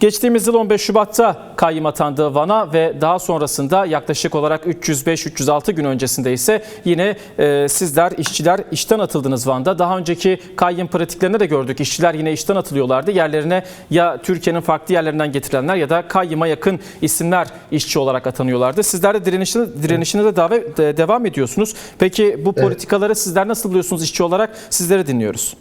Geçtiğimiz yıl 15 Şubat'ta kayyım atandı Van'a ve daha sonrasında yaklaşık olarak 305-306 gün öncesinde ise yine sizler işçiler işten atıldınız Van'da. Daha önceki kayyım pratiklerinde de gördük. İşçiler yine işten atılıyorlardı. Yerlerine ya Türkiye'nin farklı yerlerinden getirilenler ya da kayyıma yakın isimler işçi olarak atanıyorlardı. Sizler de direnişine de devam ediyorsunuz. Peki bu politikaları sizler nasıl buluyorsunuz işçi olarak? Sizleri dinliyoruz.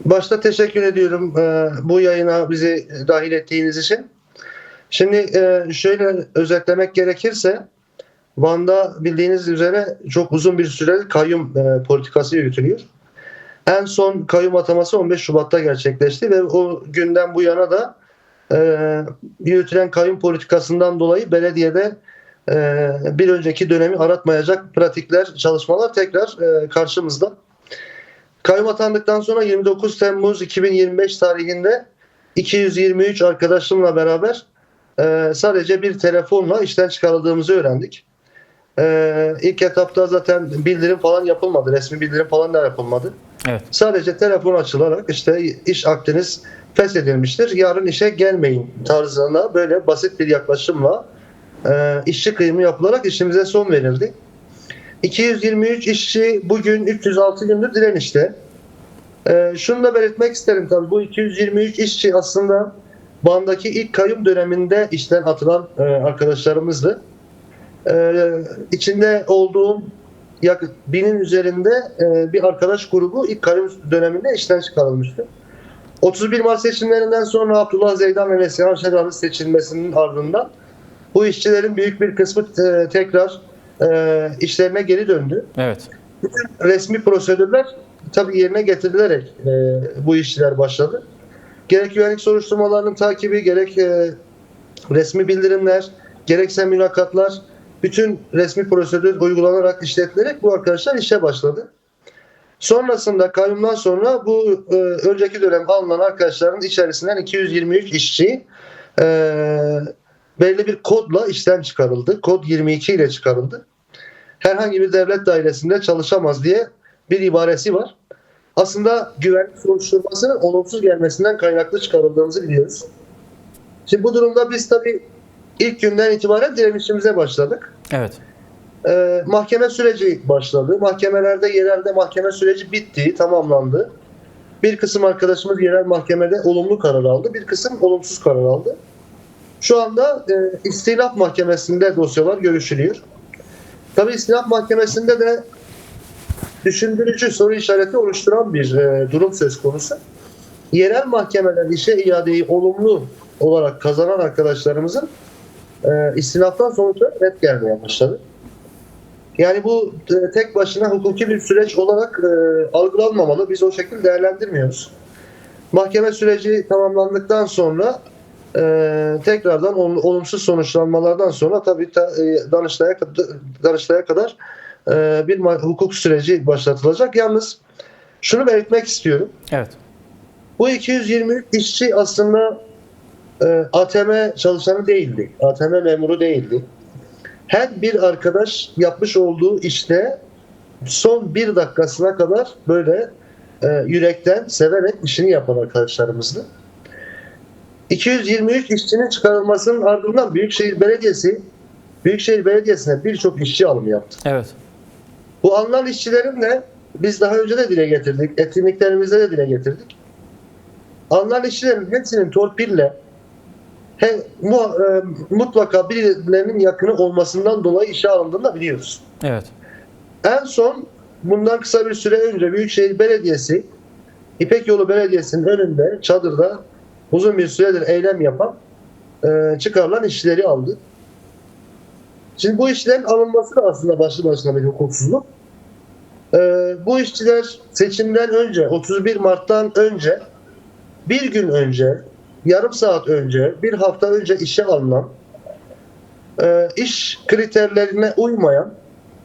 Başta teşekkür ediyorum bu yayına bizi dahil ettiğiniz için. Şimdi şöyle özetlemek gerekirse Van'da bildiğiniz üzere çok uzun bir süre kayyum politikası yürütülüyor. En son kayyum ataması 15 Şubat'ta gerçekleşti ve o günden bu yana da yürütülen kayyum politikasından dolayı belediyede bir önceki dönemi aratmayacak pratikler, çalışmalar tekrar karşımızda. Kayyum atandıktan sonra 29 Temmuz 2025 tarihinde 223 arkadaşımla beraber sadece bir telefonla işten çıkarıldığımızı öğrendik. İlk etapta zaten bildirim falan yapılmadı. Resmi bildirim falan da yapılmadı. Evet. Sadece telefon açılarak işte iş akdiniz feshedilmiştir, yarın işe gelmeyin tarzında böyle basit bir yaklaşımla işçi kıyımı yapılarak işimize son verildi. 223 işçi bugün 306 gündür direnişte. Şunu da belirtmek isterim tabii, bu 223 işçi aslında Van'daki ilk kayyum döneminde işten atılan arkadaşlarımızdı. İçinde olduğum yaklaşık 1000'in üzerinde bir arkadaş grubu ilk kayyum döneminde işten çıkarılmıştı. 31 Mart seçimlerinden sonra Abdullah Zeydan ve Neslihan Şener'in seçilmesinin ardından bu işçilerin büyük bir kısmı tekrar işlerine geri döndü. Evet. Bütün resmi prosedürler tabii yerine getirilerek bu işçiler başladı. Gerek güvenlik soruşturmalarının takibi, gerek resmi bildirimler, gerekse mülakatlar, bütün resmi prosedür uygulanarak, işletilerek bu arkadaşlar işe başladı. Sonrasında kayyumdan sonra bu önceki dönem alınan arkadaşların içerisinden 223 işçi belli bir kodla işten çıkarıldı. Kod 22 ile çıkarıldı. Herhangi bir devlet dairesinde çalışamaz diye bir ibaresi var. Aslında güvenlik soruşturmasının olumsuz gelmesinden kaynaklı çıkarıldığımızı biliyoruz. Şimdi bu durumda biz tabii ilk günden itibaren direnişimize başladık. Evet. Mahkeme süreci başladı. Mahkemelerde, yerelde mahkeme süreci bitti, tamamlandı. Bir kısım arkadaşımız yerel mahkemede olumlu karar aldı. Bir kısım olumsuz karar aldı. Şu anda İstilaf Mahkemesi'nde dosyalar görüşülüyor. Tabii İstilaf Mahkemesi'nde de düşündürücü soru işareti oluşturan bir durum söz konusu. Yerel mahkemeler işe iadeyi olumlu olarak kazanan arkadaşlarımızın istinaftan sonuçları net gelmeye başladı. Yani bu tek başına hukuki bir süreç olarak algılanmamalı. Biz o şekilde değerlendirmiyoruz. Mahkeme süreci tamamlandıktan sonra tekrardan olumsuz sonuçlanmalardan sonra tabii Danıştay'a kadar bir hukuk süreci başlatılacak. Yalnız şunu belirtmek istiyorum. Evet. Bu 223 işçi aslında ATM çalışanı değildi. ATM memuru değildi. Her bir arkadaş yapmış olduğu işte son bir dakikasına kadar böyle yürekten, severek işini yapan arkadaşlarımızdı. 223 işçinin çıkarılmasının ardından Büyükşehir Belediyesi'ne birçok işçi alımı yaptı. Evet. Bu alınan işçilerin de biz daha önce de dile getirdik, etkinliklerimizde de dile getirdik. Alınan işçilerin hepsinin torpille mutlaka birilerinin yakını olmasından dolayı işe alındığını da biliyoruz. Evet. En son bundan kısa bir süre önce Büyükşehir Belediyesi, İpek Yolu Belediyesi'nin önünde çadırda uzun bir süredir eylem yapan çıkarılan işçileri aldı. Şimdi bu işçilerin alınması da aslında başlı başına bir hukuksuzluk. Bu işçiler seçimden önce, 31 Mart'tan önce, bir gün önce, yarım saat önce, bir hafta önce işe alınan, iş kriterlerine uymayan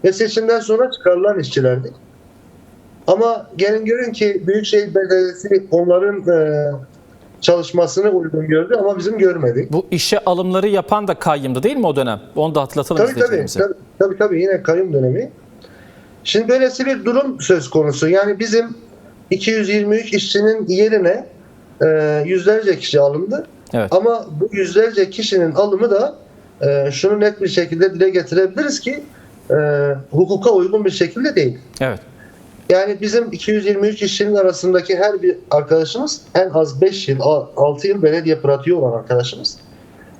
ve seçimden sonra çıkarılan işçilerdi. Ama gelin görün ki Büyükşehir Belediyesi onların çalışmasını uygun gördü ama bizim görmedik. Bu işe alımları yapan da kayyımdı değil mi o dönem? Onu da hatırlatalım izleyicilerimize. Tabii yine kayyum dönemi. Şimdi böylesi bir durum söz konusu. Yani bizim 223 işçinin yerine yüzlerce kişi alındı. Evet. Ama bu yüzlerce kişinin alımı da şunu net bir şekilde dile getirebiliriz ki hukuka uygun bir şekilde değil. Evet. Yani bizim 223 işçinin arasındaki her bir arkadaşımız en az 5 yıl, 6 yıl belediye pratiği olan arkadaşımız.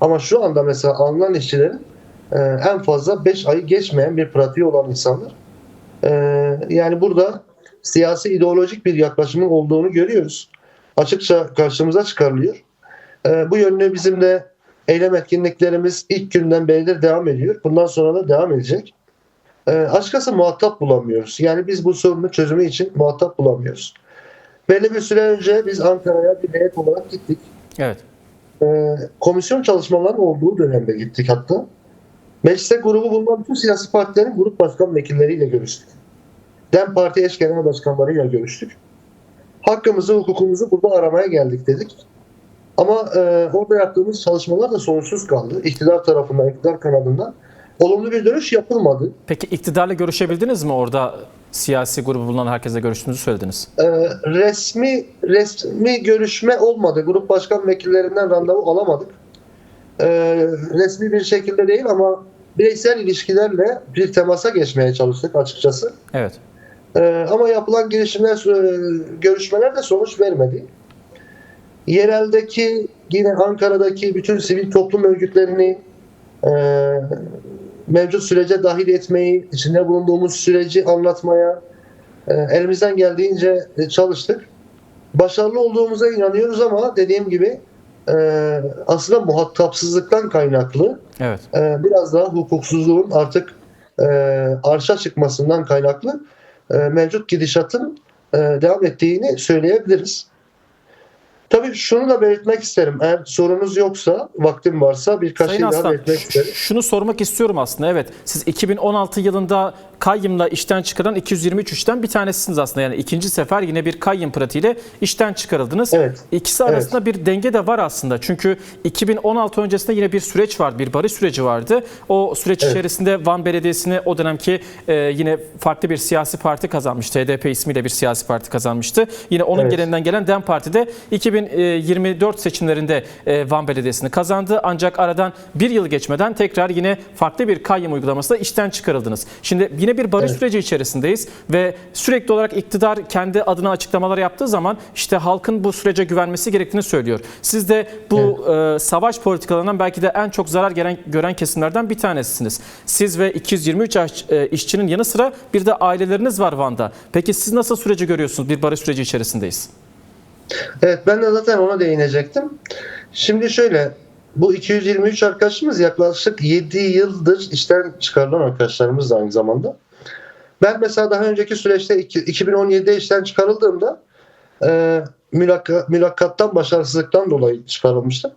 Ama şu anda mesela alınan işçilerin en fazla 5 ayı geçmeyen bir pratiği olan insanlar. Yani burada siyasi ideolojik bir yaklaşımın olduğunu görüyoruz. Açıkça karşımıza çıkarılıyor. Bu yönde bizim de eylem etkinliklerimiz ilk günden beridir devam ediyor. Bundan sonra da devam edecek. Açıkçası muhatap bulamıyoruz. Yani biz bu sorunun çözümü için muhatap bulamıyoruz. Belli bir süre önce biz Ankara'ya bir heyet olarak gittik. Evet. Komisyon çalışmalarının olduğu dönemde gittik hatta. Mecliste grubu bulunan bütün siyasi partilerin grup başkan vekilleriyle görüştük. DEM Parti eş genel başkanlarıyla görüştük. Hakkımızı, hukukumuzu burada aramaya geldik dedik. Ama orada yaptığımız çalışmalar da sonuçsuz kaldı. İktidar tarafından, iktidar kanadından olumlu bir dönüş yapılmadı. Peki iktidarla görüşebildiniz mi? Orada siyasi grubu bulunan herkesle görüştüğünüzü söylediniz. Resmi görüşme olmadı. Grup başkan vekillerinden randevu alamadık. Resmi bir şekilde değil ama bireysel ilişkilerle bir temasa geçmeye çalıştık açıkçası. Evet. Ama yapılan girişimler, görüşmeler de sonuç vermedi. Yereldeki, yine Ankara'daki bütün sivil toplum örgütlerini mevcut sürece dahil etmeyi, içinde bulunduğumuz süreci anlatmaya elimizden geldiğince çalıştık. Başarılı olduğumuza inanıyoruz ama dediğim gibi aslında muhatapsızlıktan kaynaklı, Evet. biraz daha hukuksuzluğun artık arşa çıkmasından kaynaklı mevcut gidişatın devam ettiğini söyleyebiliriz. Tabii şunu da belirtmek isterim. Eğer sorunuz yoksa, vaktim varsa birkaç Sayın şey daha Aslan, belirtmek isterim. şunu sormak istiyorum aslında. Evet, siz 2016 yılında kayyımla işten çıkaran 223 işten bir tanesiniz aslında. Yani ikinci sefer yine bir kayyım pratiğiyle işten çıkarıldınız. Evet. İkisi arasında bir denge de var aslında. Çünkü 2016 öncesinde yine bir süreç vardı, bir barış süreci vardı. O süreç içerisinde Van Belediyesi'ni o dönemki yine farklı bir siyasi parti kazanmıştı. HDP ismiyle bir siyasi parti kazanmıştı. Yine onun gelinden gelen DEM Parti de 2024 seçimlerinde Van Belediyesi'ni kazandı. Ancak aradan bir yıl geçmeden tekrar yine farklı bir kayyum uygulamasıyla işten çıkarıldınız. Şimdi yine bir barış süreci içerisindeyiz ve sürekli olarak iktidar kendi adına açıklamalar yaptığı zaman işte halkın bu sürece güvenmesi gerektiğini söylüyor. Siz de bu savaş politikalarından belki de en çok zarar gören kesimlerden bir tanesiniz. Siz ve 223 işçinin yanı sıra bir de aileleriniz var Van'da. Peki siz nasıl süreci görüyorsunuz? Bir barış süreci içerisindeyiz. Evet, ben de zaten ona değinecektim. Şimdi şöyle, bu 223 arkadaşımız yaklaşık 7 yıldır işten çıkarılan arkadaşlarımız da aynı zamanda. Ben mesela daha önceki süreçte 2017'de işten çıkarıldığımda mülakattan başarısızlıktan dolayı çıkarılmıştım.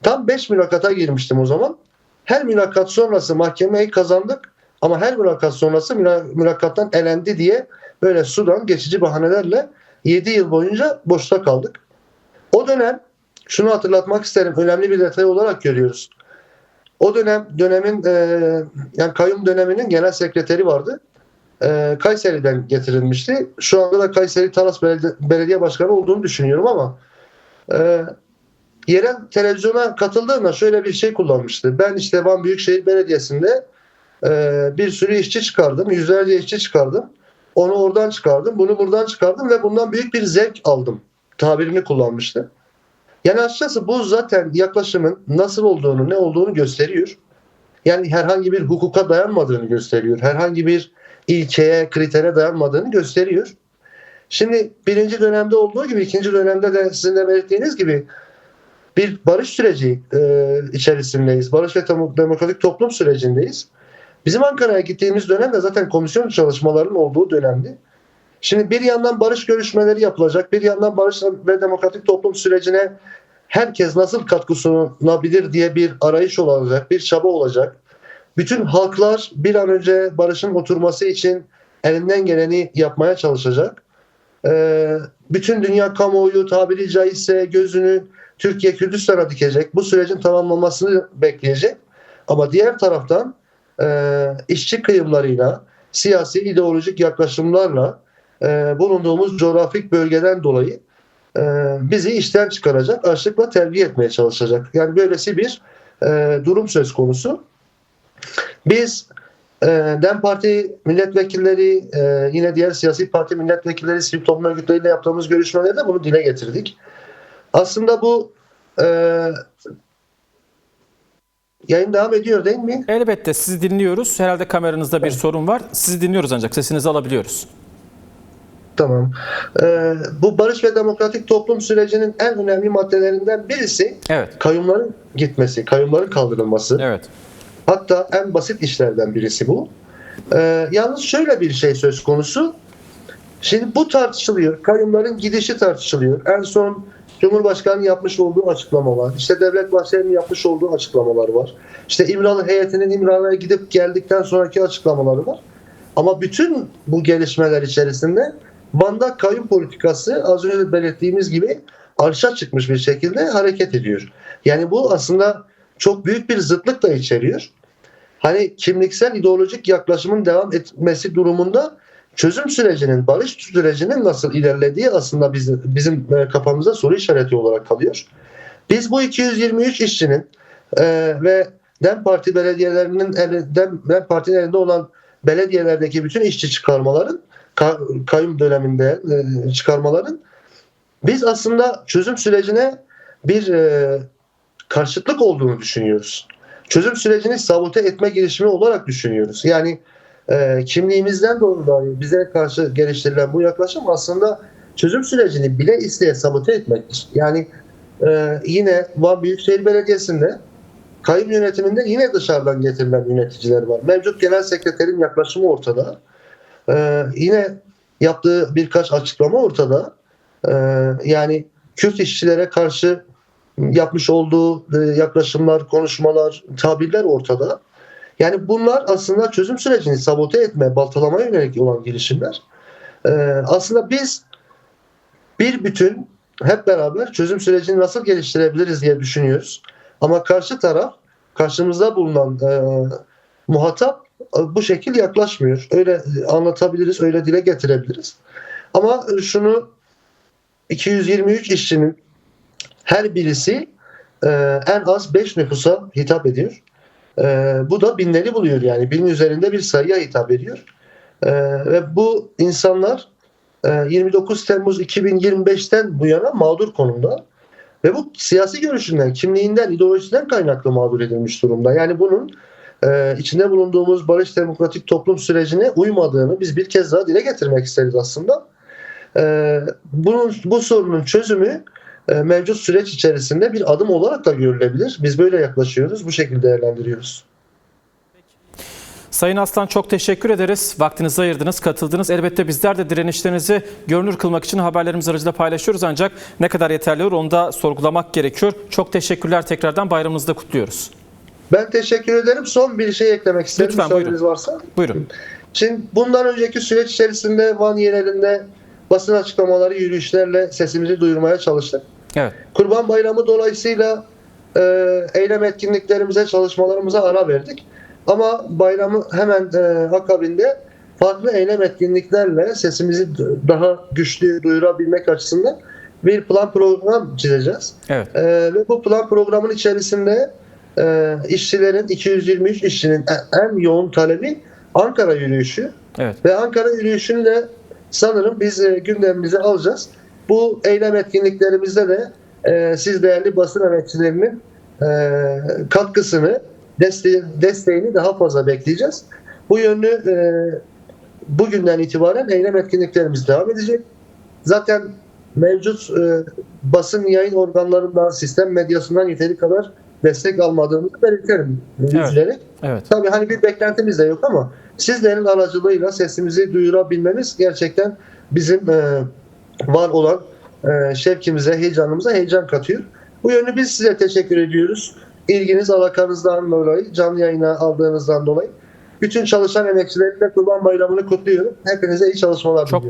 Tam 5 mülakata girmiştim o zaman. Her mülakat sonrası mahkemeyi kazandık ama her mülakat sonrası mülakattan elendi diye böyle sudan geçici bahanelerle 7 yıl boyunca boşta kaldık. O dönem şunu hatırlatmak isterim, önemli bir detay olarak görüyoruz. O dönemin yani kayyum döneminin genel sekreteri vardı. Kayseri'den getirilmişti. Şu anda da Kayseri Talas Belediye Başkanı olduğunu düşünüyorum ama yerel televizyona katıldığında şöyle bir şey kullanmıştı. Ben işte Van Büyükşehir Belediyesi'nde bir sürü işçi çıkardım. Yüzlerce işçi çıkardım. Onu oradan çıkardım. Bunu buradan çıkardım ve bundan büyük bir zevk aldım tabirini kullanmıştı. Yani açıkçası bu zaten yaklaşımın nasıl olduğunu, ne olduğunu gösteriyor. Yani herhangi bir hukuka dayanmadığını gösteriyor. Herhangi bir ilkeye, kritere dayanmadığını gösteriyor. Şimdi birinci dönemde olduğu gibi ikinci dönemde de sizin de belirttiğiniz gibi bir barış süreci içerisindeyiz. Barış ve demokratik toplum sürecindeyiz. Bizim Ankara'ya gittiğimiz dönemde zaten komisyon çalışmalarının olduğu dönemdi. Şimdi bir yandan barış görüşmeleri yapılacak, bir yandan barış ve demokratik toplum sürecine herkes nasıl katkı sunabilir diye bir arayış olacak, bir çaba olacak. Bütün halklar bir an önce barışın oturması için elinden geleni yapmaya çalışacak. Bütün dünya kamuoyu tabiri caizse gözünü Türkiye Kürdistan'a dikecek. Bu sürecin tamamlanmasını bekleyecek. Ama diğer taraftan işçi kıyımlarıyla, siyasi ideolojik yaklaşımlarla bulunduğumuz coğrafik bölgeden dolayı bizi işten çıkaracak, açlıkla terbiye etmeye çalışacak. Yani böylesi bir durum söz konusu. Biz DEM Parti milletvekilleri, yine diğer siyasi parti milletvekilleri, sivil toplum örgütleriyle yaptığımız görüşmelerde bunu dile getirdik. Aslında bu yayın devam ediyor değil mi? Elbette sizi dinliyoruz. Herhalde kameranızda bir sorun var. Sizi dinliyoruz ancak sesinizi alabiliyoruz. Tamam. Bu barış ve demokratik toplum sürecinin en önemli maddelerinden birisi Evet. kayyumların gitmesi, kayyumların kaldırılması. Evet. Hatta en basit işlerden birisi bu. Yalnız şöyle bir şey söz konusu. Şimdi bu tartışılıyor. Kayyumların gidişi tartışılıyor. En son Cumhurbaşkanı yapmış olduğu açıklama var. İşte Devlet Bahçeli'nin yapmış olduğu açıklamalar var. İşte İmralı heyetinin İmralı'ya gidip geldikten sonraki açıklamaları var. Ama bütün bu gelişmeler içerisinde Van'da kayyum politikası az önce belirttiğimiz gibi arşa çıkmış bir şekilde hareket ediyor. Yani bu aslında çok büyük bir zıtlık da içeriyor. Hani kimliksel ideolojik yaklaşımın devam etmesi durumunda çözüm sürecinin, barış sürecinin nasıl ilerlediği aslında bizim kafamıza soru işareti olarak kalıyor. Biz bu 223 işçinin ve DEM Parti belediyelerinin DEM Parti'nin elinde olan belediyelerdeki bütün işçi çıkarmaların kayyum döneminde çıkarmaların biz aslında çözüm sürecine bir karşıtlık olduğunu düşünüyoruz. Çözüm sürecini sabote etme girişimi olarak düşünüyoruz. Yani kimliğimizden dolayı bize karşı geliştirilen bu yaklaşım aslında çözüm sürecini bile isteye sabote etmektir. Yani yine Van Büyükşehir Belediyesi'nde kayyum yönetiminde yine dışarıdan getirilen yöneticiler var. Mevcut genel sekreterin yaklaşımı ortada. Yine yaptığı birkaç açıklama ortada. Yani Kürt işçilere karşı yapmış olduğu yaklaşımlar, konuşmalar, tabirler ortada. Yani bunlar aslında çözüm sürecini sabote etme, baltalamaya yönelik olan girişimler. Aslında biz bir bütün hep beraber çözüm sürecini nasıl geliştirebiliriz diye düşünüyoruz. Ama karşı taraf, karşımızda bulunan muhatap bu şekil yaklaşmıyor. Öyle anlatabiliriz, öyle dile getirebiliriz. Ama şunu 223 işçinin her birisi en az 5 nüfusa hitap ediyor. Bu da binleri buluyor yani. Binin üzerinde bir sayıya hitap ediyor. Ve bu insanlar 29 Temmuz 2025'ten bu yana mağdur konumda. Ve bu siyasi görüşünden, kimliğinden, ideolojisinden kaynaklı mağdur edilmiş durumda. Yani bunun içinde bulunduğumuz barış demokratik toplum sürecine uymadığını biz bir kez daha dile getirmek isteriz aslında. Bu sorunun çözümü mevcut süreç içerisinde bir adım olarak da görülebilir. Biz böyle yaklaşıyoruz, bu şekilde değerlendiriyoruz. Sayın Aslan çok teşekkür ederiz. Vaktinizi ayırdınız, katıldınız. Elbette bizler de direnişlerinizi görünür kılmak için haberlerimiz aracılığıyla paylaşıyoruz. Ancak ne kadar yeterli olur onu da sorgulamak gerekiyor. Çok teşekkürler tekrardan. Bayramınızı da kutluyoruz. Ben teşekkür ederim. Son bir şey eklemek isterim. Lütfen buyurun. Varsa. Buyurun. Şimdi bundan önceki süreç içerisinde Van yerelinde basın açıklamaları, yürüyüşlerle sesimizi duyurmaya çalıştık. Evet. Kurban Bayramı dolayısıyla eylem etkinliklerimize, çalışmalarımıza ara verdik. Ama bayramı hemen akabinde farklı eylem etkinliklerle sesimizi daha güçlü duyurabilmek açısından bir plan program çizeceğiz. Evet. Ve bu plan programın içerisinde işçilerin, 223 işçinin en yoğun talebi Ankara yürüyüşü. Evet. Ve Ankara yürüyüşünü de sanırım biz gündemimize alacağız. Bu eylem etkinliklerimizde de siz değerli basın emekçilerinin katkısını, desteğini daha fazla bekleyeceğiz. Bu yönlü bugünden itibaren eylem etkinliklerimiz devam edecek. Zaten mevcut basın yayın organlarından, sistem medyasından yeteri kadar destek almadığımızı belirtelim. Evet. Evet. Tabii hani bir beklentimiz de yok ama sizlerin aracılığıyla sesimizi duyurabilmemiz gerçekten bizim var olan şevkimize, heyecanımıza heyecan katıyor. Bu yönlü biz size teşekkür ediyoruz. İlginiz, alakanızdan dolayı, canlı yayına aldığınızdan dolayı. Bütün çalışan emekçilerle Kurban Bayramı'nı kutluyorum. Hepinize iyi çalışmalar diliyorum.